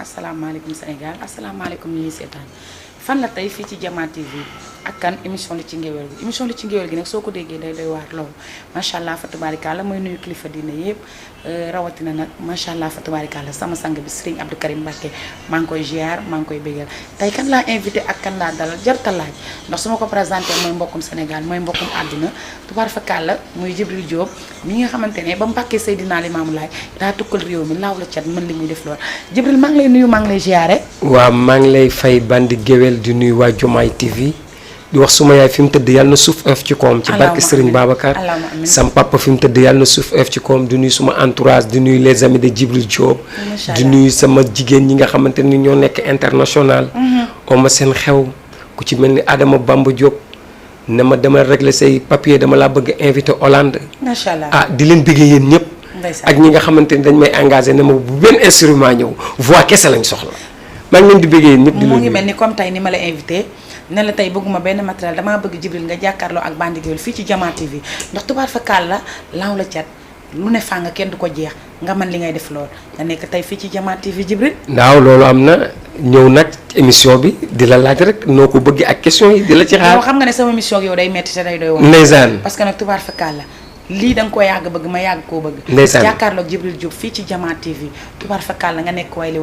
asalaamaaleykum Sénégal asalaamaaleykum ñi ñuy seetaan fan la tey fii ci Diama TV ak kan émission li ci ngéwél gi émission li ci ngéwél gi nag soo ko déggee day doy waar loolu macha allah fa tubaarikàlla mooy nuyu kilifa diine yëpp rawatina nag macha allah fa tubaarikàlla sama sang bi Serigne Abdou Karim Mbacké maa ngi koy ziar maa ngi koy bégal tey kan laa invité ak kan laa dalal jarta laaj ndax su ma ko présenté mooy mbokkum Sénégal mooy mbokkum àdduna tubaarikàlla muy Djibril Diop mi nga xamante ne ba Mbacké Seydina Limamou Laye daa tukkal réew mi laaw la cat mën li muy def loolu Djibril maa ngi lay nuyu maa ngi lay ziare. waaw maa ngi lay fay bandi géwél di nuyu waa Diomaye TV di wax suma yaay fi mu tëdd yàlla na suuf oyof ci koom ci barke Serigne Babacar sam papa fi mu tëdd yàlla na suuf oyof ci koom di nuyu suma entourage di nuyu les amis de Djibril Diop di nuyu sama jigéen ñi nga xamante ni ñoo nekk international oma seen xew ku ci mel ni Adama Bamba Diop ne ma dama régler say papier dama laa bëgg invité Hollande macha allah ah di leen bëggee yéen ñëpp ak ñi nga xamante ni dañ may engagé ne ma bu benn instrument ñëw voix kese lañ soxla maa ngi leen di bëggee yéen ñëpp di mu ngi mel ni comme tey ni ma la invité ne la tey bëgguma benn matériel damaa bëgg Djibril nga jàkkaarloo ak bandi géwél fii ci Diama TV ndax tubaar fa kaal la laaw la cat lu ne faa nga kenn du ko jeex nga mën li ngay def lool nga nekk tey fii ci Diama TV Djibril waaw loolu am na ñëw nag émission bi di la laaj rek noo ko bëgg ak question yi di la ci xaar yow xam nga ne sama émission ak yow day metti te day doy woon ndeysaan parce que nag tubaar fa kaal la lii da nga koo yàgg bëgg ma yàgg koo bëgg ndeysaan jàkkaarloog Djibril Diop fii ci Diama TV tubaar fa kaal la nga nekk wayli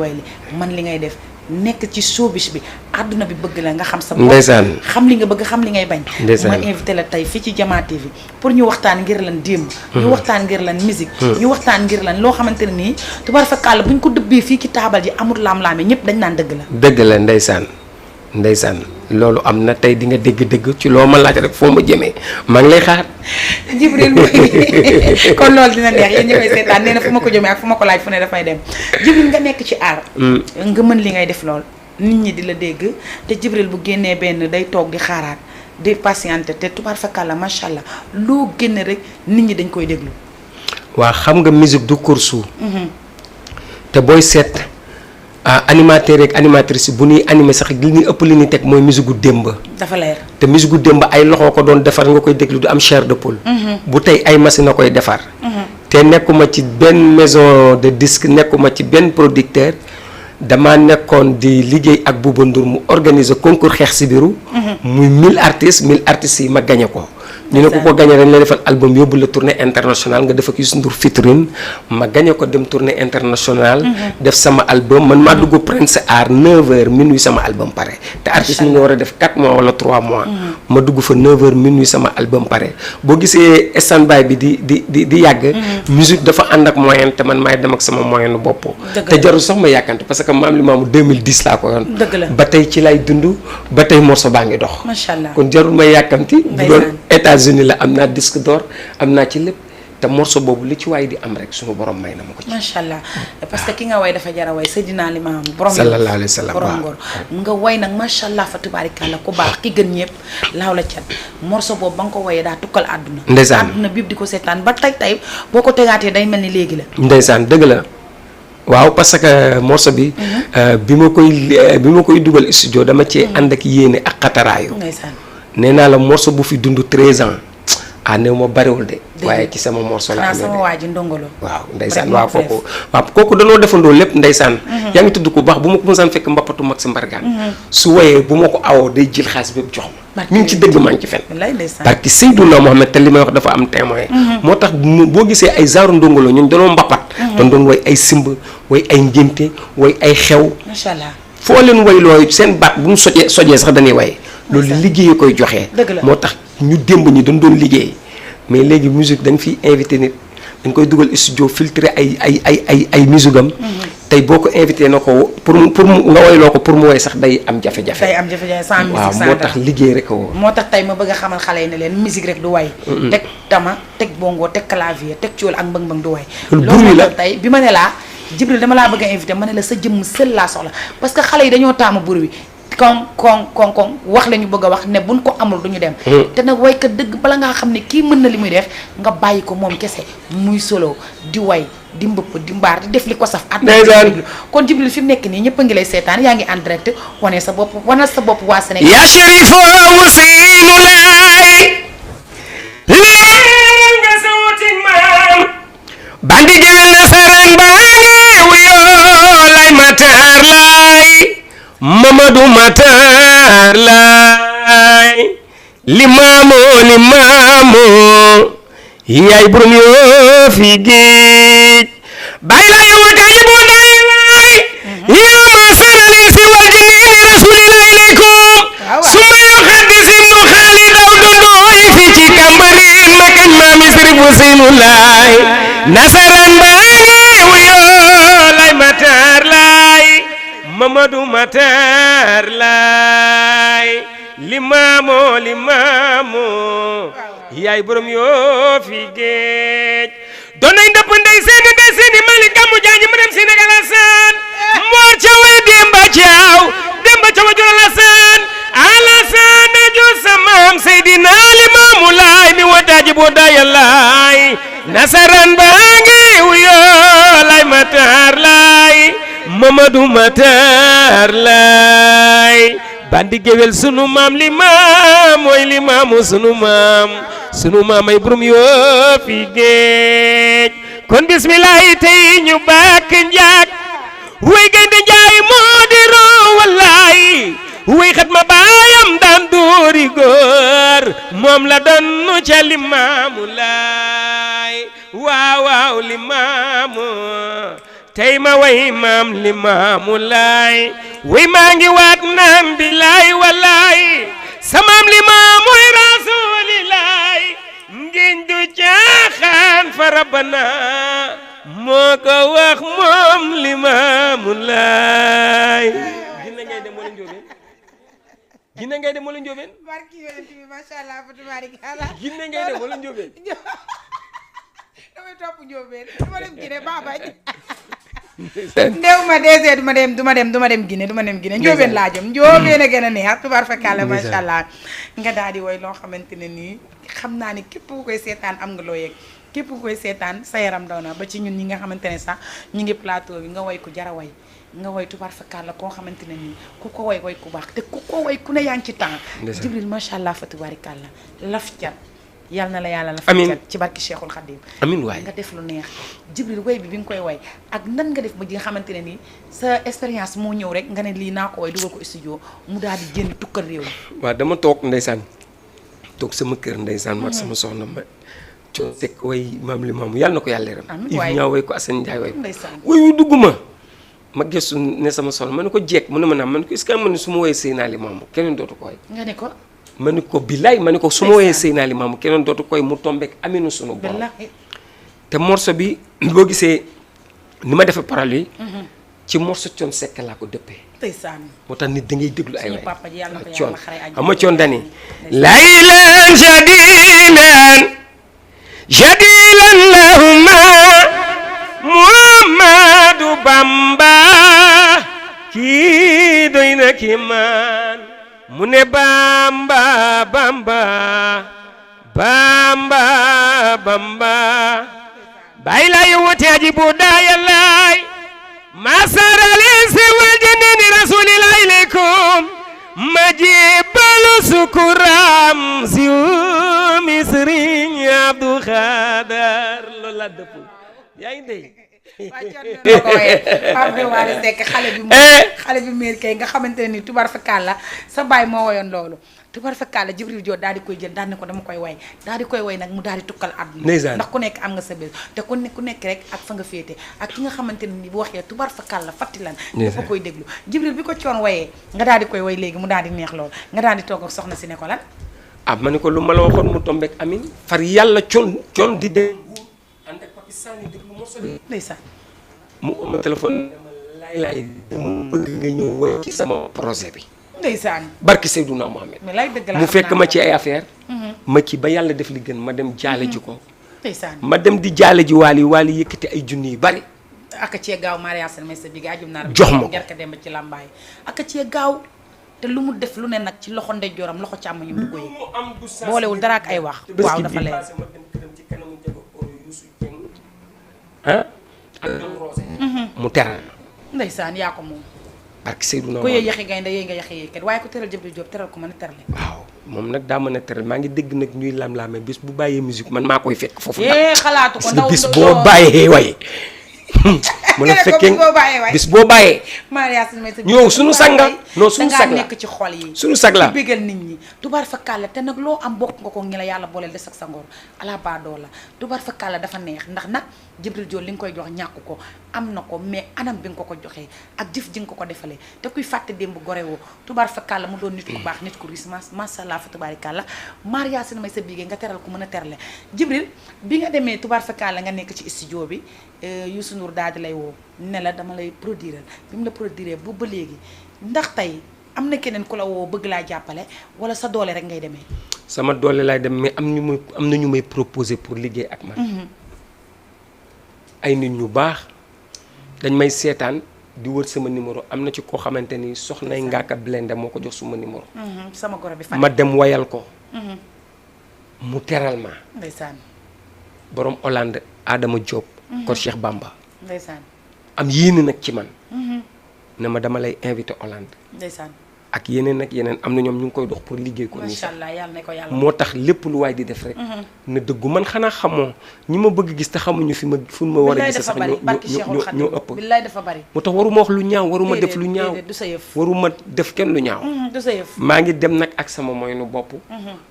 man li ngay def nekk ci showbiz bi àdduna bi bëgg la nga xam sa bopp ndeysaan xam li nga bëgg xam li ngay bañ ndeysaan ma invité la tey fii ci Diama TV pour ñu waxtaan ngir lan démb ñu waxtaan ngir lan musique ñu waxtaan ngir lan loo xamante ne nii tubaar fa kàll bu ñu ko dëbbee fii ci taabal ji amul laam-laame ñëpp dañ naan dëgg la ndeysaan ndeysaan loolu am na tey di nga dégg-dégg ci loo ma laaj rek foo ma jëmee maa ngi lay xaar Djibril kon loolu dina neex yéen ñi koy seetaan nee na fu ma ko jëmee ak fu ma ko laaj fu ne dafay dem Djibril nga nekk ci aar nga mën li ngay def lool nit ñi di la dégg te Djibril bu génnee benn day toog di xaaraat di patienté te tubaar fakàlla macha allah loo génne rek nit ñi dañ koy déglu waa xam nga musique du course te booy seet animateur ak animatrice bu ñuy animé sax li ñuy ëpp li ñuy teg mooy musique gu démb dafa leer te musique gu démb ay loxo ko doon defar nga koy déglu du am chair de poule bu tey ay machine a koy defar te nekkuma ci benn maison de disque nekkuma ci benn producteur dama nekkoon di liggéey ak Bouba Ndour mu organiser concours xeex si biiru muy 1000 artistes yi ma gagné ko ñu ne ku ko gagné dañ la defal album yóbbu la tournée internationale nga def ak Youssou Ndour featuring ma gagné ko dem tournée internationale def sama album man maa dugg Prince Art 9h minuit sama album pare te artiste mi nga war a def 4 mois wala 3 mois ma dugg fa 9h minuit sama album pare boo gisee standby bi di yàgg musique dafa ànd ak moyen te man maay dem ak sama moyen bopp te jarul sax ma yàkkante parce que maam li maamu 2010 laa ko yoon ba tey ci lay dund ba tey morceau baa ngi dox macha allah kon jarul ma yàkkamti bu doon États-Unis la am naa disque d'or am naa ci lépp te morceau boobu li ci waay di am rek suñu borom may na ma ko ci macha allah parce que ki nga way dafa jara way Seydina Limamou borom sallallahu alayhi wa sallam borom ngor nga way nag macha allah fa tubaarikàlla ku baax ki gën ñëpp laaw la cat morceau boobu ba nga ko wayee daa tukkal àdduna ndeysaan àdduna biib di ko seetaan ba tey boo ko tegaatee day mel ni léegi la ndeysaan dëgg la waaw parce que morceau bi bi ma koy dugal studio dama cee ànd ak yéene ak xataraayu nee naa la morceau bu fi dund 13 ans néew ma bariwul de waaye ci sama morceau la sama waa ji ndongolo waaw ndeysaan waaw kooku danoo defandoo lépp ndeysaan yaa ngi tudd ko baax bu ma ko mosaan fekk mbappatu mag si mbargaan su woyee bu ma ko awoo day jël xaalis bépp jox ma mi ngi ci dëgg maa ngi ci fen parce que Seydouna Mohamed te li may wax dafa am témoin moo tax boo gisee ay genre ndongolo ñun danoo mbappat dañ doon way ay simb way ay ngénte way ay xew macha allah foo leen way looyu seen baat bu mu sojee sax dañuy way loolu liggéey koy joxee moo tax ñu démb ñi dañ doon liggéey mais léegi musique dañ fiy invité nit dañ koy dugal studio filtré ay musique am tey boo ko invité na ko pour nga woyloo ko pour mu woy sax day am jafe-jafe day am jafe-jafe sans musique waaw moo tax liggéey rek woo moo tax tey ma bëgg a xamal xale yi ne leen musique rek du way teg tama teg bongo teg clavier teg cool ak mbëng-mbëng du way loolu la tey bi ma ne laa Djibril dama laa bëgg a invité ma ne la sa jëmm sël laa soxla parce que xale yi dañoo taamu bur wi kon wax la ñu bëgg a wax ne buñ ko amul duñu dem te nag waykat dëgg bala ngaa xam ne kii mën na li muy def nga bàyyi ko moom kese muy solo di way di mbëpp di mbaar di def li ko saf kon Djibril fi mu nekk nii ñëpp a ngi lay seetaan yaa ngi en direct wane sa bopp wanal sa bopp waa Sénégal yaa Chérifo Ousseynou Laye leen nga sa wutik maam bandi géwél na sarang baa ngi wuyoo lay Matar Laye Mamadou Matar Laye limaamu yaay borom yoo fi géej bay la yow tay bu nday laay yaa ma sarali si wal jinni rasulillahi ilaykum suma yu xaddisin nu xaali daw dondooy fi ci Cambérène ma kañ ma misri bu sinu laay nasaran baa ngi wuyoo lay Matar Laye Mamadou Matar Laye limaamu yaay borom yoo fi géej doon nañ dëpp ndey seeni Malick Gamou Diagne ma dem Sénégal Alassane Mor Thiaw Demba Thiaw wa jula Alassane aju sa maam Seydina Limaamu Laay mi wataaji bu daya laay nasaran baa ngi wuyoo lay Matar Laye Mamadou Matar Laye bandi géwél sunu maam limaam mooy limaamu sunu maam ay borom yoo fi géej kon bismillahi tey ñu bàkk njaag way gaynde njaay moo di roo wallaay way xat ma baayam daan dóori góor moom la doon ca limaamu laay waaw limaamu tey ma way maam limaamu laay way maa ngi waat naan bilaay wallaay samaam limaam mooy rasulilaay ngiñ du caaxaan fa rabbana moo ko wax moom limaamu laay ginne ngay dem wala njóobeen barki yonent bi masha Allah fa tabaarikalla ginne ngay dem wala njóobeen damay topp njóobeen duma dem Gine baabaj ndew ma dese duma dem Gine njóobeen laa jëm njóobeen a gën a neex tubaarkalla masha Allah nga daal di woy loo xamante ne nii xam naa ni képp ku koy seetaan am nga loo yëg képp ku koy seetaan sa yaram daw na ba ci ñun ñi nga xamante ne sax ñu ngi plateau bi nga woy ku jara woy nga woy tubaarkalla koo xamante ne nii ku ko woy ku baax te ku ko woy ku ne yaa ngi ci temps Djibril masha Allah fa tubaarkalla laf cat yal na la yàlla la fa cat ci barki Cheikhul Khadim amiin waay nga def lu neex Djibril woy bi nga koy woy ak nan nga def ba ji nga xamante ne nii sa expérience moo ñëw rek nga ne lii naa ko woy dugal ko studio mu daal di génn tukkal réew mi waaw dama toog ndeysaan toog sama kër ndeysaan mag sama soxna ma coo sekk way maam li maamu yàlla na ko yàlla yaram Yves ñaa way ko Assane Ndiaye way wayu dugg ma gëstu ne sama soxna ma ne ko jeeg mu ne ma naam ma ne ko est-ce que ma ne su ma woyee Seydina Limaamu keneen dootu ko way nga ne ko ma ne ko billaay ma ne ko su ma woyee Seydina Limaamu keneen dootu koy mu tombeek aminu sunu borom te morceau bi boo gisee ni ma defee parole yi ci morceau Thione Seck laa ko dëppee moo tax nit da ngay déglu ay way Thione ama Thione dani laylan jadilan lahuma Muhammadu Bamba kii doy na ki man mu ne Bamba bay lay wote aji bu daaya lay masarali si wal jinni rasulillahi ilaykum majibalu sukuram si misri Abdou Khadar loolu la dëpp yaa ngi dégg Pape Wally Seck xale bi meer kay nga xamante ne ni tubaarkalla sa baay moo woyoon loolu tubaarkalla Djibril Diop daal di koy jël daal ne ko dama koy way daal di koy way nag mu daal di tukkal àdduna ndax ku nekk am nga sa bés te ku nekk rek ak fa nga féete ak ki nga xamante ne ni bu waxee tubaarkalla fatti lan dafa koy déglu Djibril bi ko Thione wayee nga daal di koy way léegi mu daal di neex loolu nga daal di toog ak soxna si ne ko lan ma ne ko lu ma la waxoon mu tombeek amin far yàlla Thione di dee ànd ak Pakistan yi déglu morceau bi ndeysaan mu ma téléphone dama laay mu bëgg nga ñëw woy ci sama projet bi ndeysaan barki Seydouna Mohamed mais lay dëgg la mu xam fekk naa ma ko. ci ay affaire ma kii ba yàlla def li gën ma dem jaale ji ko ndeysaan ma dem di jaale ji waali yëkkati ay junni yu bari aka cee gaaw Maria Sène may sa bi gaa jum naar Jox ma ko. gerka dem ba ci làmbaay aka cee gaaw te lu mu def lu ne nag ci loxo ndeyjooram loxo càmmoñam du ko yëg boolewul dara ak ay wax waaw dafa leer ma dem këram ci kanamu jago oro Youssou Dieng ah ak ñoom Rosé mu teral ma ndeysaan yaa ko moom barki Seydouna ko yee Mohamed yaxi gaynde yee nga yaxi yee kat waaye ko teral Jibril Diop teral ko mën a terale waaw moom nag daa mën a teral maa ngi dégg nag ñuy lam-laame bis bu bàyyee musique man maa koy fekk foofu xalaatu ko ndaw bis boo bàyyee way mu la fekkee bis boo bàyyee Maria Sène may sa ñëw suñu sag nga non suñu sag la nekk ci xol yi suñu sag la ci bégal nit ñi tubaar fa kàlla te nag loo am bokk nga ko ngi la yàlla booleel des ak sa ngor ala baadoo la tubaar fa kàlla dafa neex ndax nag Jibril Diop li nga koy jox ñàkk ko am na ko mais anam bi nga ko joxee ak jëf ji nga ko defalee te kuy fàtte démb gore woo tubaar fa kàlla mu doon nit ku baax nit ku ris masha Allah fa tubaari kàlla Maria Sène may sa bigee nga teral ko mën a terale Jibril bi nga demee tubaar fa kàlla nga nekk ci studio bi Youssou Ndour daal di lay woo ne la dama lay produire bi mu la produire bu ba léegi ndax tey am na keneen ku la woo bëgg laa jàppale wala sa doole rek ngay demee. sama doole laay dem mais am na ñu may proposer pour liggéey ak man ay nit ñu baax dañ may seetaan di wër sama numéro am na ci koo xamante ni soxnay Ngaaka Blindé moo ko jox suma numéro sama goro bi ma dem wayal ko mu teral ma ndeysaan borom Hollande Adama Diop ko Cheikh Bamba ndeysaan am yéene nag ci man ne ma dama lay invité Hollande ndeysaan ak yeneen ak yeneen am na ñoom ñu ngi koy dox pour liggéey ko nii macha sax allah yàlla ne ko yàlla moo tax lépp lu waay di def rek na dëggu man xanaa xamoo ñi ma bëgg gis te xamuñu fi ma war a gis sax ñoo ëpp billaay dafa bari moo tax waruma wax lu ñaaw waruma def lu ñaaw du sa yëf waruma def kenn lu ñaaw du sa yëf maa ngi dem nag ak sama moyenu bopp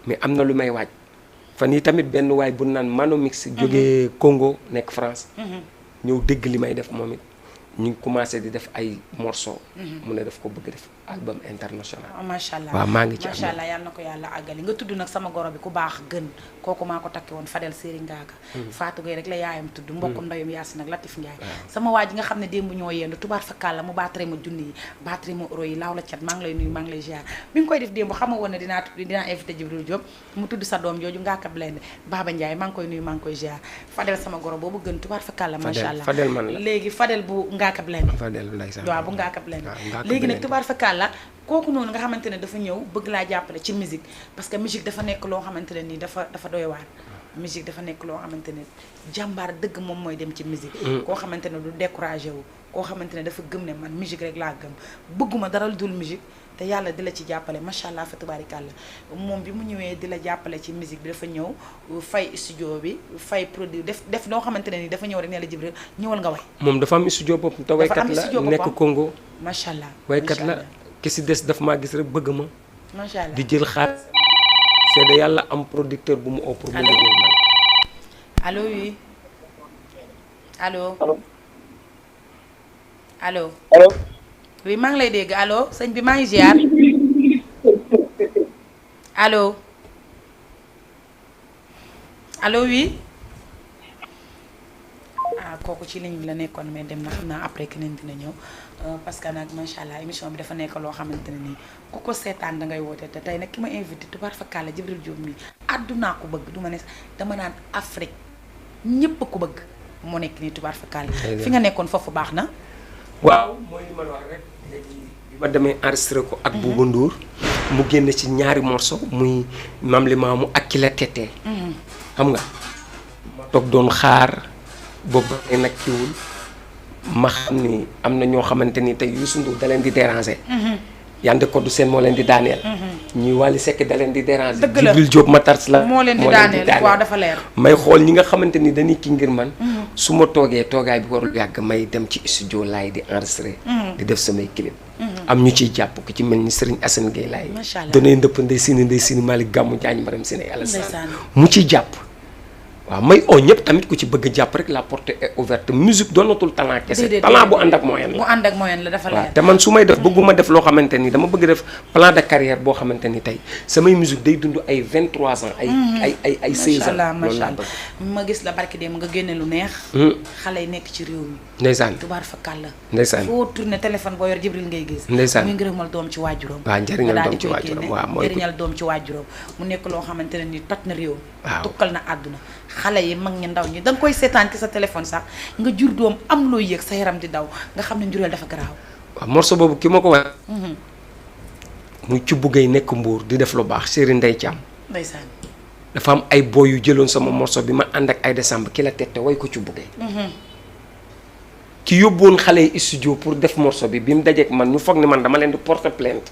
mais am na lu may waaj fan yi tamit benn waay bu naan Manomix jógee Congo nekk France ñëw dégg li may def moom it ñu ngi commencé di def ay morceau mu ne daf ko bëgg def album international macha allah waaw maa ngi ci macha allah yàlla na ko yàlla àggali nga tudd nag sama goro bi ku baax gën kooku maa ko takki woon Fadel Seri Ngaaka Fatou Gueye rek la yaayam tudd mbokkum ndeyum Yaasin ak Latif Ndiaye sama waa ji nga xam ne démb ñoo yendu tubaar fa kàlla mu baatare ma junni yi baatare ma euro yi laaw la cat maa ngi lay nuyu maa ngi lay ziar bi nga koy def démb xam nga woon ne dinaa invité Jibril Diop mu tudd sa doom jooju Ngaaka Blindé Baba Ndiaye maa ngi koy nuyu maa ngi koy ziar Fadel sama goro boobu gën tubaar fa kàlla macha allah Fadel man la léegi Fadel bu Ngaaka Blindé Fadel ndeysaan waaw bu Ngaaka Blindé Ngaaka léegi nag Blindé. tubaar fa kàlla kooku noonu nga xamante ne dafa ñëw bëgg laa jàppale ci musique parce que musique dafa nekk loo xamante ne nii dafa doy waar musique dafa nekk loo xamante ne jàmbaar dëgg moom mooy dem ci musique koo xamante ne du découragé wu koo xamante ne dafa gëm ne man musique rek laa gëm bëgguma dara lu dul musique te yàlla di la ci jàppale macha allah fa tubaarikàlla moom bi mu ñëwee di la jàppale ci musique bi dafa ñëw fay studio bi fay produit def loo xamante ne nii dafa ñëw rek ne la Jibril ñëwal nga way moom dafa am studio boppam te waykat am la studio nekk boppam. Congo macha allah waykat la ki si des daf maa gis rek bëgg ma macha allah di jël xaalis seede yàlla am producteur bu mu oo pour mu Allô? liggéey man allo oui allo allo allo oui maa ngi lay dégg allo sëñ bi maa ngi ziar allo allo oui ah kooku ci ligne bi la nekkoon mais dem na xam naa après keneen dina ñëw parce que nag macha allah émission bi dafa nekk loo xamante ne nii ku ko seetaan da ngay woote te tey nag ki ma invité tubaar fa kàlla Jibril Diop mi àddunaa ko bëgg du ma ne dama naan Afrique ñëpp ko bëgg moo nekk nii tubaar fa kàlla fi nga nekkoon foofu baax na. waaw mooy li ma la wax rek léegi bi ma demee enregistré ko ak Bouba Ndour mu génn ci ñaari morceau muy Mame Limamou ak ki la tetee xam nga ma toog doon xaar boobu ba nag kiwul ma xam ni am na ñoo xamante ni tey Youssou Ndour da leen di déranger Yandé Codou Sène moo leen di daaneel ñuy Wally Seck da leen di déranger dëgg la Jibril Diop Matars la moo leen di daaneel waaw dafa leer. may xool ñi nga xamante ni dañuy kii ngir man su ma toogee toogaay bi warul yàgg may dem ci studio laay di enregistré di def samay clip am ñu ciy jàpp ku ci mel ni Serigne Assane Gueye laay Macha Allah. donay ndëpp ndey sini Malick Gamou Diagne Maram Sine yàlla Ndeysaan. mu ciy jàpp waaw may oo ñëpp tamit ku ci bëgg a jàpp rek la porte est ouverte musique doonatul talent kese. talent bu ànd ak moyen la. bu ànd ak moyen la dafa leer. waaw te man su may def bëgguma def loo xamante ni dama bëgg def plan de carrière boo xamante ni tey samay musique day dund ay 23 ans. ay 16 ans. macha allah ma gis la barki dem nga génne lu neex. xale yi nekk ci réew mi. ndeysaan tubaar fa kàll. ndeysaan foo tourné téléphone boo yor Jibril ngay gis. ndeysaan muy ngërëmal doom ci waajuram. waaw njëriñal doom ci waajuram waaw mooy njëriñal doom ci waajuram mu nekk loo xamante ne ni toj na réew. waaw tukkal na àdduna xale yi mag ñi ndaw ñi da nga koy seetaan ci sa téléphone sax nga jur doom am loo yëg sa yaram di daw nga xam ne njureel dafa garaaw. waaw morceau boobu ki ma ko wax. muy ci buggay nekk Mbour di def lu baax Serigne Ndeye Thiam. ndeysaan. dafa am ay boy yu jëloon sama morceau bi ma ànd ak ay décembre ki la tette way ko ci buggay. ki yóbbuwoon xale yi studio pour def morceau bi mu dajeek man ñu foog ni man dama leen di porter plainte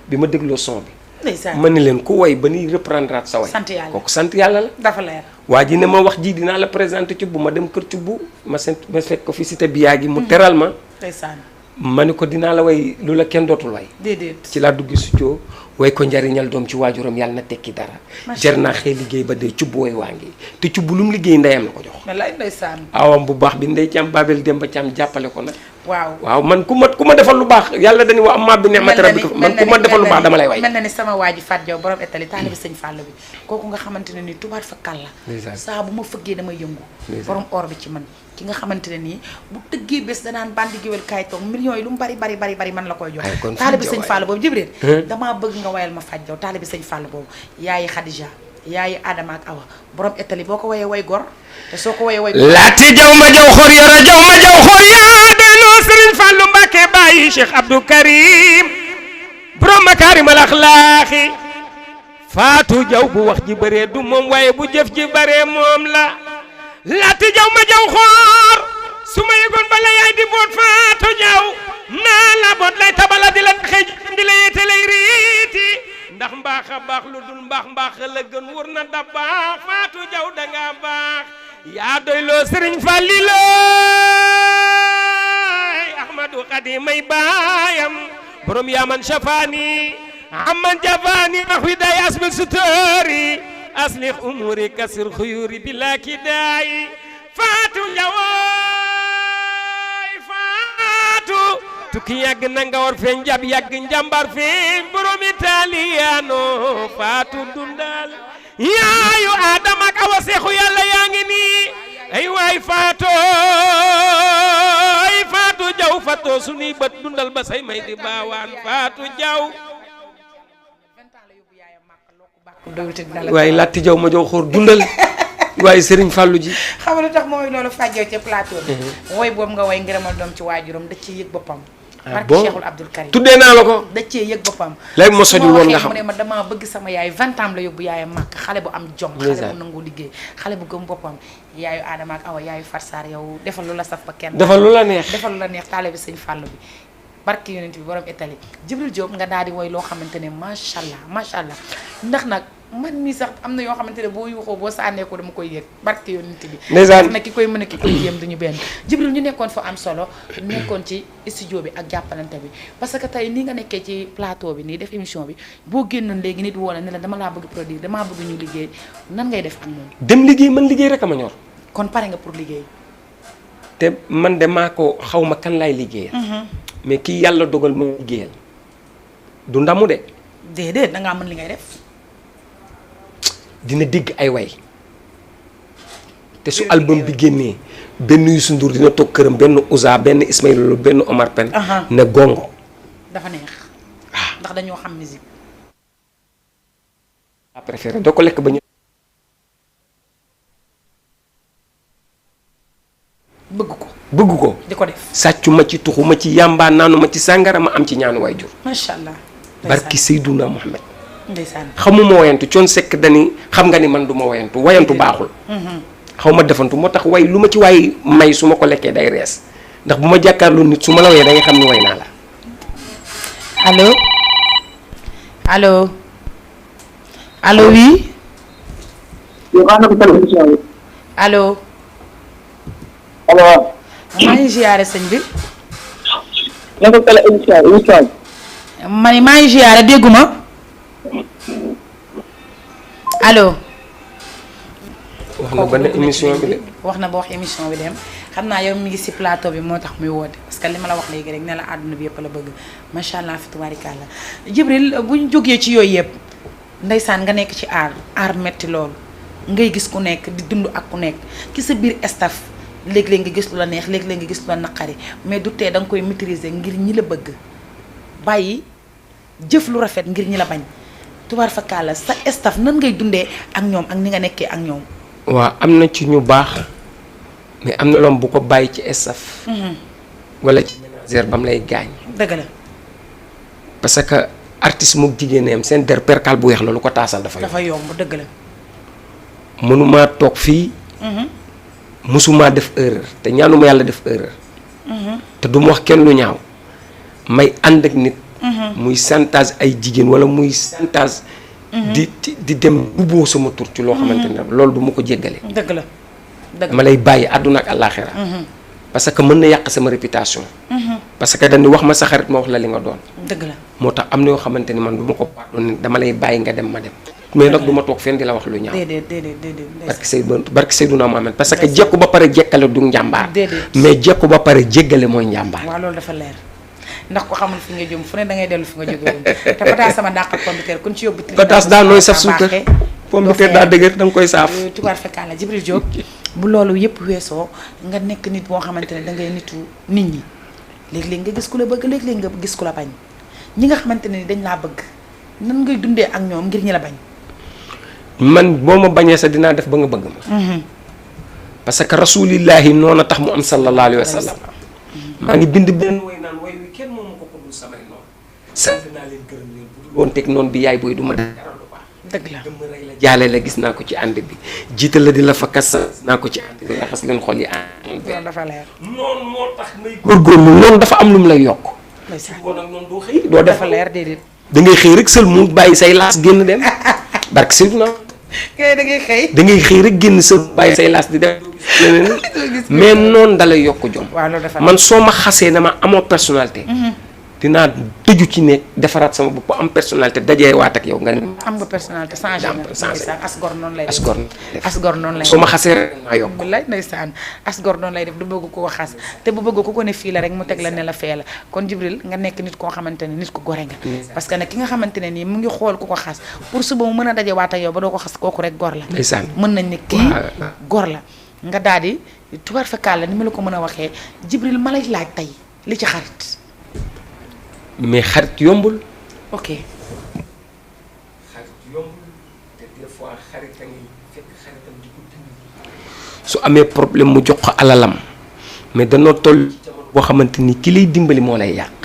bi ma dégloo son bi. ndeysaan ma ni leen ku way ba ni reprendre sa way. sant yàlla kooku sant yàlla la. dafa leer. waa ji ne ma wax ji dinaa la présenter ci bu ma dem kër ci bu ma fekk ko fi cité bi yaa gi mu teral ma. ndeysaan. ma ni ko dinaa la way lu la kenn dootul way. déedéet. ci laa dugg studio way ko njariñal doom ci waajuram yàlla na tekki dara. jar naa xëy liggéey ba dee cubb way waa ngi te cubb lu mu liggéey ndeyam la ko jox. wallaay ndeysaan. awam bu baax bi Ndeye Thiam Babel Demba Thiam jàppale ko nag. waaw man ku ma defal lu baax yàlla dañuy wax amma bi ni'mati rabbika man ku ma defal lu baax dama lay way. mel na ni sama waa ji Fat Diaw borom Italie taalibi sëñ Fall bi kooku nga xamante ne nii tubaat fa kàlla. saa bu ma fëggee damay yëngu. borom or bi ci man ki nga xamante ne nii bu tëggee bés danaan bandi géwél kaay toog millions yi lu mu bari man la koy jox. taalibi sëñ Fall boobu Jibril damaa bëgg nga wayal ma Fat Diaw taalibi sëñ Fall boobu yaayi Khadija yaayi Adama ak Awa borom Italie boo ko wayee way gor te soo ko wayee way laati jaw ma jaw xor yoro jaw ma jaw xor yaa doyloo Serigne Fallou Mbacké bàyyi Cheikh Abdou Karim borom makarim al axlaaxi Fatou Jaw bu wax ji bëree du moom waaye bu jëf ji bëree moom la laati jaw ma jaw xor su ma yëgoon bala yaay di boot Fatou Jaw naa la boot lay tabala di la xëy di la yéete lay riiti ndax mbaax a baax lu dul mbaax la gën wur na da baax Fatou Jaw danga baax yaa doyloo Serigne Fallilo Ahmadou Khadim may baayam borom yaa man shafaani amman jafaani ndax wi day asbil sutori aslih umuri kasir xuyuri bila kidaay Fatou Jaw Fatou tukki yàgg na nga war fee njab yàgg njàmbar fee borom italiano Fatou dundal yaayu Adama ak Awa seexu yàlla yaa ngi nii ay waay Fatou Jaw Fatou sunuy bët dundal ba say may di baawaan Fatou Jaw waaye Latti Jaw ma jow xoor dundal waaye Serigne Fallou ji xam nga lu tax mooy loolu Fat Diaw ci plateau bi woy boobu nga woy ngërëmal doom ci waajuram da ci yëg boppam barke Cheikhul Abdoul Karim tuddee naa la ko da cee yëg boppam léegi ma sojul woon nga xam mu ne ma damaa bëgg sama yaay 20 ans la yóbbu yaayam màkk xale bu am jom xale bu nangu liggéey xale bu gëm boppam yaayu Adama ak Awa yaayu Farsar yow defal lu la saf ba kenn defal lu la neex taalibe Sëñ Fallou bi barke yonent bi borom Italie Jibril Diop nga daal di woy loo xamante ne macha allah ndax nag man mii sax am na yoo xamante ne boo yuuxoo boo sànnee ko dama koy yëg barke yonent bi ndax nag ki koy mën a ki koy jéem duñu benn Jibril ñu nekkoon fa am solo nekkoon ci studio bi ak jàppalante bi parce que tey nii nga nekkee ci plateau bi nii def émission bi boo génnoon léegi nit woo la ne la dama laa bëgg produire damaa bëgg ñu liggéey nan ngay def ak moom dem liggéey man liggéey rek a ma ñor kon pare nga pour liggéey te man de maa ko xaw ma kan laay liggéeyal mais kii yàlla dogal ma liggéeyal du ndamu de déedéet dangaa mën li ngay def dina dégg ay way te su album bi génnee benn Youssou Ndour dina toog këram benn Ouza benn Ismaïla Lo benn Omar Pène ne gongo dafa neex ndax dañoo xam musique a préféré doo ko lekk ba ñu bëgg ko di ko def sàccu ma ci tuxu ma ci yàmbaa naanu ma ci sàngara ma am ci ñaanu waajur macha allah barki Seydouna Mohamed ndeysaan xamuma wayantu coon sekk dani xam nga ni man du ma wayantu baaxul xaw ma defantu moo tax way lu ma ci waay may su ma ko lekkee day rees ndax bu ma jàkkaarloo nit su ma la wayee da nga xam ni way naa la allo oui allo maa ngi ziyaare sëñ bi ma ni maa ngi ziyaare dégguma allo wax na ba ne émission bi de. wax na ba wax émission bi dem xam naa yow mi ngi si plateau bi moo tax muy woote parce que li ma la wax léegi rek ne la àdduna bi yëpp la bëgg macha allah fi tubaarikàlla Djibril bu ñu jógee ci yooyu yëpp ndeysaan nga nekk ci aar metti loolu ngay gis ku nekk di dund ak ku nekk ci sa biir staff léeg-léeg nga gis lu la neex léeg-léeg nga gis lu la naqari mais du tee da nga koy maîtriser ngir ñi la bëgg bàyyi jëf lu rafet ngir ñi la bañ tubaar fa kàlla sa staff nan ngay dundee ak ñoom ak ni nga nekkee ak ñoom. waaw am na ci ñu baax mais am na loom bu ko bàyyi ci staff. wala ci ménagère ba mu lay gaañ. dëgg la. parce que artiste mook jigéenam seen der perkal bu weex la lu ko taasal dafa yomb dëgg la. mënumaa toog fii. mësumaa def erreur te ñaanuma yàlla def erreur. te du ma wax kenn lu ñaaw may ànd ak nit. muy chantage ay jigéen wala muy chantage. di dem bubboo sama tur ci loo xamante ne loolu du ma ko jéggale. dëgg la dëgg ma lay bàyyi àdduna ak àllaaxira parce que mën na yàq sama réputation. parce que dañu wax ma sa xarit ma wax la li nga doon. dëgg la moo tax am na yoo xamante ni man du ma ko pardonné dama lay bàyyi nga dem ma dem. mais nag du ma toog fenn di la wax lu ñaaw. déedéet. barke Seydina Mohamed parce que jekku ba pare jekkale du njàmbaar. mais jekku ba pare jéggale mooy njàmbaar. waaw loolu dafa leer ndax ko xamul fi nga jëm fu ne da ngay dellu fi nga jóge woon te pataas sama dàqal pombiteer kun ci yóbbu. pataas daa nooy saf suukar pombiteer daa dëgër da nga koy saaf. tubaar fekkaa la Djibril Diop bu loolu yëpp weesoo nga nekk nit boo xamante ne da ngay nitu nit ñi léeg-léeg nga gis ku la bëgg léeg-léeg nga gis ku la bañ ñi nga xamante ne dañ laa bëgg nan ngay dundee ak ñoom ngir ñi la bañ. man boo ma bañee sax dinaa def ba nga bëgg ma. parce que rasulillahi noonu a tax mu am sallallahu alayhi wa sallam. maa ngi bind benn way naan way wi kenn moomu ko dul samay noonu. sant naa leen gërëm leen bu dul woon teg noonu bi yaay booy du ma def dara lu baax. dëgg la dama rey la jaale la gis naa ko ci ànd bi jiital la di la fa kas gis naa ko ci ànd bi raxas leen xol yi ànd. loolu dafa leer. noonu moo tax may góorgóorlu noonu dafa am lu mu lay yokk. ndeysaan boo nag noonu doo xëy doo def dafa leer déedéet. da ngay xëy rek sël mu bàyyi say laas génn dem barke Seydina kay da ngay xëy. da ngay xëy rek génn sa bàyyi say laas di def leneen mais noonu dalay yokk jom. waaw loolu dafa man soo ma xasee na ma amoo personnalité. dinaa tëju ci ne defaraat sama bopp am personnalité dajee waat ak yow nga. am nga personnalité changé na ndeysaan asgor noonu lay def asgor noonu lay def soo ma xasee rek maa yokk. wallaay ndeysaan asgor noonu lay def du bëgg ko xas te bu bëgg ku ko ne fii la rek mu teg la ne la fee la kon Djibril nga nekk nit koo xamante ne nit ku gore nga. parce que nag ki nga xamante ne nii mu ngi xool ku ko xas pour suba mu mën a daje waat ak yow ba doo ko xas kooku rek gor la. ndeysaan mën nañ ne kii gor la nga daal di tubaar fakkaal la ni ma la ko mën a waxee Djibril ma lay laaj tey li ci xarit. mais xarit yombul. ok. xarit yombul te des fois xarit a ngi fekk xaritam di ko dimbali. su amee problème mu jox ko alalam mais danoo toll jamono boo xamante ni ki lay dimbali moo lay yàq.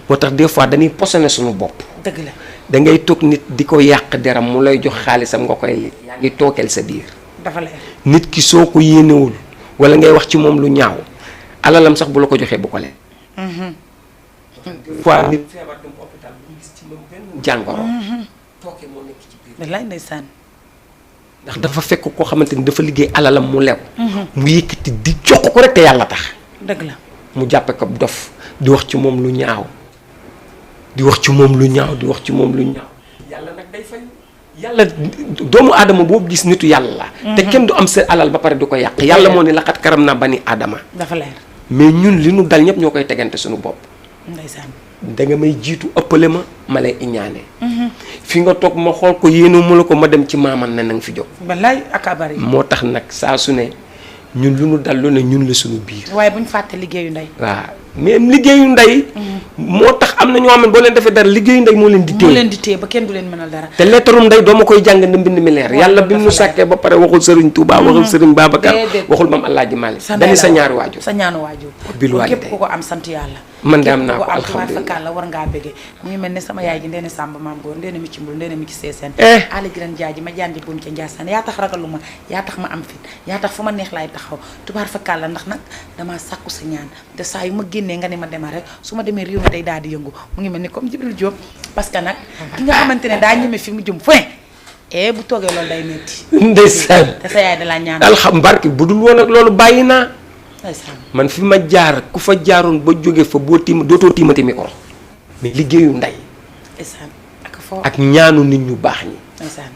moo tax des fois dañuy posone suñu bopp. dëgg la da ngay toog nit di ko yàq deram mu lay jox xaalisam nga koy yaa ngi tookeel sa biir. dafa leer nit ki soo ko yéenewul wala ngay wax ci moom lu ñaaw alalam sax bu la ko joxee bu ko leen. fois nit feebar dem hôpital bu gis ci moom benn jàngoro. tooke moo nekk ci biir. wallaay ndeysaan. ndax dafa fekk koo xamante ni dafa liggéey alalam mu lew. mu yëkkati di jox ko rek te yàlla tax. dëgg la mu jàppe ko dof di wax ci moom lu ñaaw di wax ci moom lu ñaaw di wax ci moom lu ñaaw. yàlla nag day fay. yàlla doomu aadama boobu gis nitu yàlla la. te kenn du am sa alal ba pare du ko yàq. yàlla moo ne laqad karam naa bani aadama. dafa leer. mais ñun li nu dal ñëpp ñoo koy tegante suñu bopp. ndeysaan. da nga may jiitu ëppale ma lay iñaane. fi nga toog ma xool ko yéenu mu la ko ma dem ci maaman ne na nga fi jóg. wallaay akabar yi. moo tax nag saa su ne ñun lu nu dal lu ne ñun la suñu biir. waaye bu ñu fàtte liggéeyu ndey. waaw mais liggéeyu ndey. moo tax am na ñoo xam ne boo leen defee dara liggéeyu ndey moo leen di téye. moo leen di téye ba kenn du leen mënal dara. te lettarum ndey doo ma koy jàng na mbind mi leer. yàlla bi mu sàkkee ba pare waxul Serigne Touba waxul Serigne Babacar. waxul Maam Alaaji Maalik. dañu sa ñaari waajur. sa ñaanu waajur. bil waay képp ku ko am sant yàlla. man de am naa ko képp ku alhamdulilah ko am la war ngaa bëggee mu ngi mel ne sama yaay ji ndeene Samba maam góor ndeene mi ci mbul ndeene mi ci seeseen ali giran jaaji ma jandi buum ca Njaasaan yaa tax ragalu ma yaa tax ma am fit yaa tax fu ma neex laay taxaw tubaar fakkaat la ndax nag damaa sàkku sa ñaan te saa yu ma génnee nga ne ma dema rek su ma demee réew mi day daal di yëngu mu ngi mel ni comme Djibril Diop parce que nag ki nga xamante ne daa ñeme fi mu jëm fu ne bu toogee loolu day metti ndeysaan te sa yaay da laa ñaan alxam barki bu dul woon ak loolu bàyyi naa ndeysaan man fi ma jaar ku fa jaaroon ba jóge fa boo tiim dootoo tiimati micro mais liggéeyu ndey ndeysaan ak foo ak ñaanu nit ñu baax ñi ndeysaan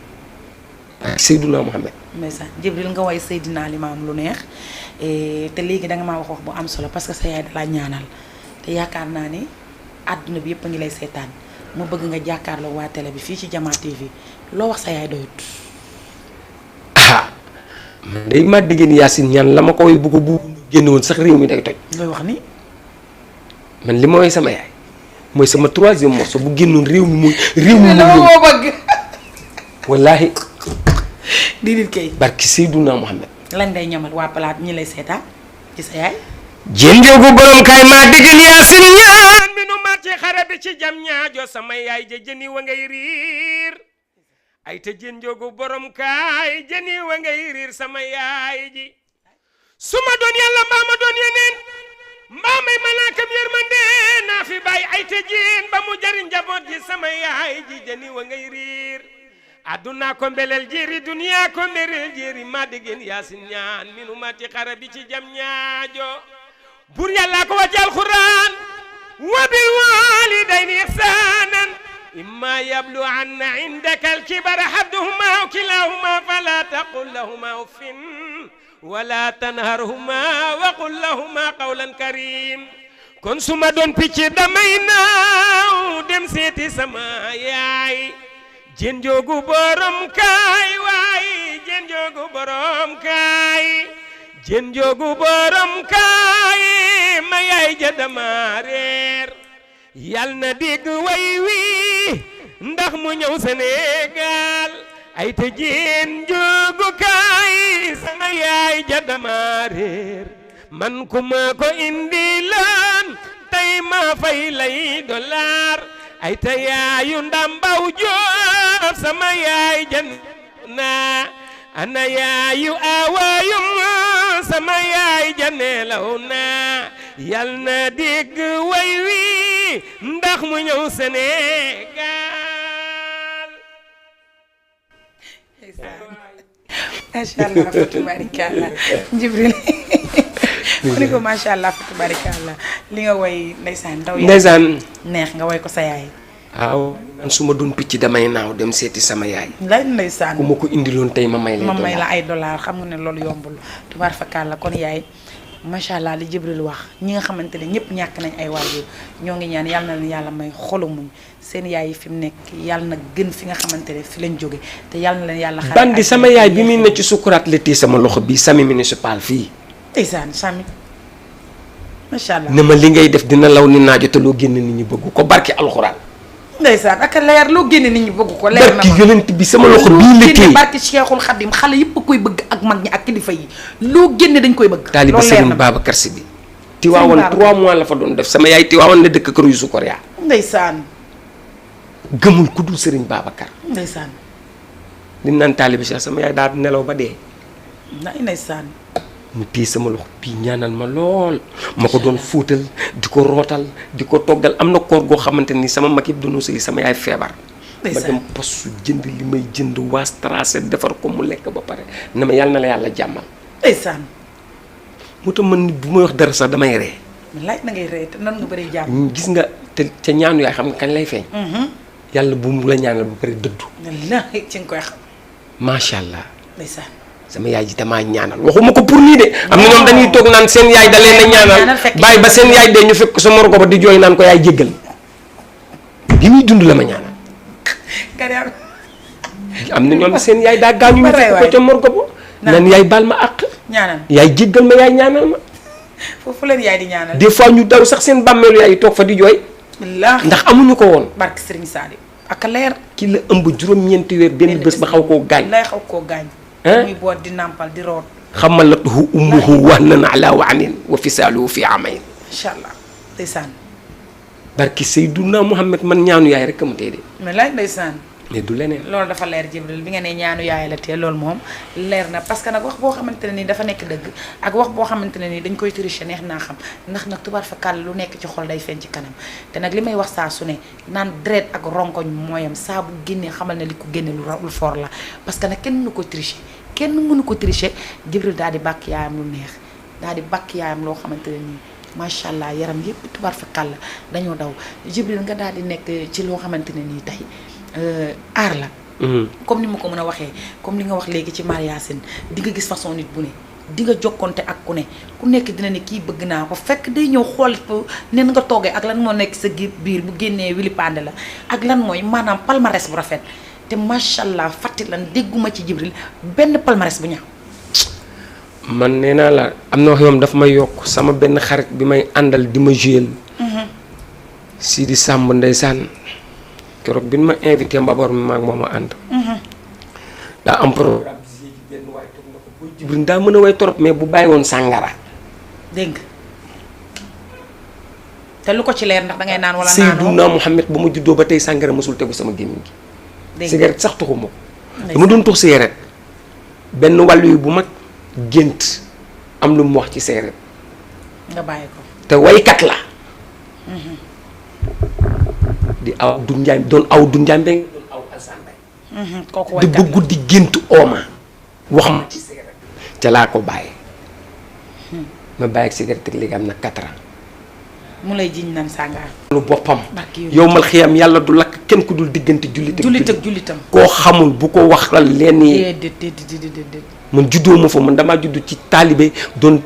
ak Seydina Mohamed ndeysaan Jibril nga way Seydina Limaam lu neex te léegi danga maa wax bu am solo parce que sa yaay dalaa ñaanal te yaakaar naa ni àdduna bi yëpp a ngi lay seetaan mu bëgg nga jàkkaarloo waa télé bi fii ci Jama TV loo wax sa yaay doyut. man day maa déggee ni Yacine ñaan la ma ko woy bu ko bu génn woon sax réew mi day toj. looy wax ni. man li ma woy sama yaay mooy sama 3e morceau bu génnoon réew mi muy. réew mi moo bëgg. wallaahi. diidit kay. barki Seydouna Mohamed. lan ngay ñamal waa palaat ñi lay seetaan ci sa yaay. jën njoogu borom kay maa déggee ni Yacine ñaan mi nu mat ci xare bi ci jam ñaajo sama yaay ja jëni wa ngay riir. ay te jën njoogu borom kaay jëni wa ngay riir sama yaay ji su ma doon yàlla mbaa ma doon yeneen mbaa may malaakam yërmande naa fi bàyyi ay te jën ba mu jariñ njaboot ji sama yaay ji jëni wa ngay riir adduna ko mbelel jiri duniya ko mberel jiri ma déggen Yacine ñaan minu mati xara bi ci jam ñaajo bur yàlla ko wàcce alxuraan wa bil walidayni ihsanan imma yabluganna indaka alkibara ahaduhuma aw kilahuma fala taqul lahuma uffin wala tanharhuma wa qul lahuma qawlan karim kon suma doon picc damay naaw dem seeti sama yaay jën njoogu borom kaay waay jën njoogu borom kaay jën njoogu borom kaay ma yaay ja dama reer yal na dégg way wi ndax mu ñëw Sénégal ay te jën njoogu kaay sama yaay ja dama reer man ku ma ko indi laan tey ma fay lay dollar ay te yaayu ndambaw joob sama yaay jan na ana yaayu awaayum sama yaay janeelaw na yal na dégg way wi ndax mu ñëw Sénégal. macha allah fa tubaarikàlla Jibril mu ne ko macha allah fa tubaarikàlla li nga woy ndeysaan ndaw ndeysaan neex nga woy ko sa yaay. waaw man su ma doon picc damay naaw dem seeti sama yaay. lay ndeysaan ku ma ko indiloon tey ma may la ay dollar xam nga ne loolu yombul tubaar fakàlla kon yaay macha allah li Jibril wax ñi nga xamante ne ñëpp ñàkk nañ ay waajur ñoo ngi ñaan yàlla na leen yàlla may xolu muñ seen yaay yi fi mu nekk yàlla na gën fi nga xamante ne fi lañ jóge te yàlla na leen yàlla xaar bandi sama yaay bi muy ne ci sukuraat la téye sama loxo bi sami municipal fii ndeysaan sami macha allah ne ma li ngay def dina law ni naajo te loo génn nit ñi bëgg ko barki alxuraan ndeysaan ak leer loo génne nit ñi bëgg ko leer na barki yonent bi sama loxo bii la téye barki Cheikhul Khadim xale yëpp koy bëgg ak mag ñi ak kilifa yi loo génne dañ koy bëgg taaliba Serigne Babacar Sy bi Tiwaawan 3 mois la fa doon def sama yaay Tiwaawan la dëkk kër Youssou Koria ndeysaan gëmul ku dul Serigne Babacar ndeysaan li naan taaliba Cheikh sama yaay daal nelaw ba dee ndeysaan mu téye sama loxo bii ñaanal ma lool ma ko doon fóotal di ko rootal di ko toggal am na koor goo xamante ni sama mag yëpp doon sëy sama yaay feebar ma dem postu jënd li may jënd waas tracé defar ko mu lekk ba pare na ma yàlla na la yàlla jàmmal ndeysaan moo tax man nit bu may wax dara sax damay ree laaj na ngay ree te nan nga bëri jàmm gis nga te ca ñaanu yaay xam nga kañ lay feeñ yàlla bu mu la ñaanal ba pare dëddu wallaahi ci nga koy xam macha allah ndeysaan sama yaay ji damaa ñaanal waxuma ko pour nii de am na ñoom dañuy toog naan seen yaay da leen a ñaanal bàyyi ba seen yaay dee ñu fekk sa morgo ba di jooy naan ko yaay jéggal bi muy dund la ma ñaanal am na ñoom seen yaay daa gaañu ñu fekk ko ca morgo ba naan yaay baal ma àq ñaanal yaay jéggal ma yaay ñaanal ma foofu leen yaay di ñaanal des fois ñu daw sax seen bàmmeelu yaay toog fa di jooy ndax amuñu ko woon barke Serigne Saliou ak leer ki la ëmb juróom-ñeenti weer benn bés ba xaw koo gaañ lay xaw koo gaañ muy boot di nàmpal di root xamalatuhu ummuhu wahnan ala wahnin wa fisaaluhu fi amayn incha allah ndeysaan barki Seyduna Muhammad man ñaanu yaay rek ma tey de mais lay ndeysaan mais du leneen loolu dafa leer Jibril bi nga ne ñaanu yaay la tee loolu moom leer na parce que nag wax boo xamante ne nii dafa nekk dëgg ak wax boo xamante ne nii dañ koy tricher neex naa xam ndax nag tubaar fa kàll lu nekk ci xol day feeñ ci kanam te nag li may wax saa su ne naan deret ak ronkoñ mooyam saa bu génnee xamal ne li ko génne lu fort la parce que nag kenn mënu ko tricher kenn mënu ko tricher Jibril daal di bàkk yaayam lu neex daal di bàkk yaayam loo xamante ne nii macha allah yaram yëpp tubaar fa kàll dañoo daw Jibril nga daal di nekk ci loo xamante ne nii tey aar la comme ni ma ko mën a waxee comme li nga wax léegi ci Maria Sine di nga gis façon nit bu ne di nga jokkonte ak ku ne ku nekk dina ne kii bëgg naa ko fekk day ñëw xool nen nga toogee ak lan moo nekk sa biir bu génnee wili pande la ak lan mooy maanaam palmarès bu rafet te macha allah fàtti lan dégguma ci Jibril benn palmarès bu ñaaw. man nee naa la am na wax yoom dafa may yokk sama benn xarit bi may àndal di ma juyel Sidi Samb ndeysaan keroog bi ma invité mbaboor mi maag moom a ànd daa am programme benn waay toog na ko booy Jibril daa mën a way torop mais bu bàyyi woon sàngara dégg nga te lu ko ci leer ndax dangay naan wala naanoo Seydina Muhammad ba ma juddoo ba tey sàngara mosul tegu sama gémmiñ gi dégg nga cigarette sax tuxuma ko dama doon tux cigarette benn wàllu yu bu mag gént am lu mu wax ci cigarette nga bàyyi ko te waykat la di aw du njaay doon aw du njaay mbeng doon aw alsaan bay kooku di waykat bëgg di gént ooma wax ma ci cigarette ca laa ko bàyyi ma bàyyi ak cigarette ak léegi am na 4 ans mu lay jiñ naan sàngaar lu boppam barki yow mal xiyam yàlla du lakk kenn ku dul diggante jullit ak jullitam koo xamul bu ko waxal leen déedéet man juddoo ma fa man damaa judd ci taalibe doon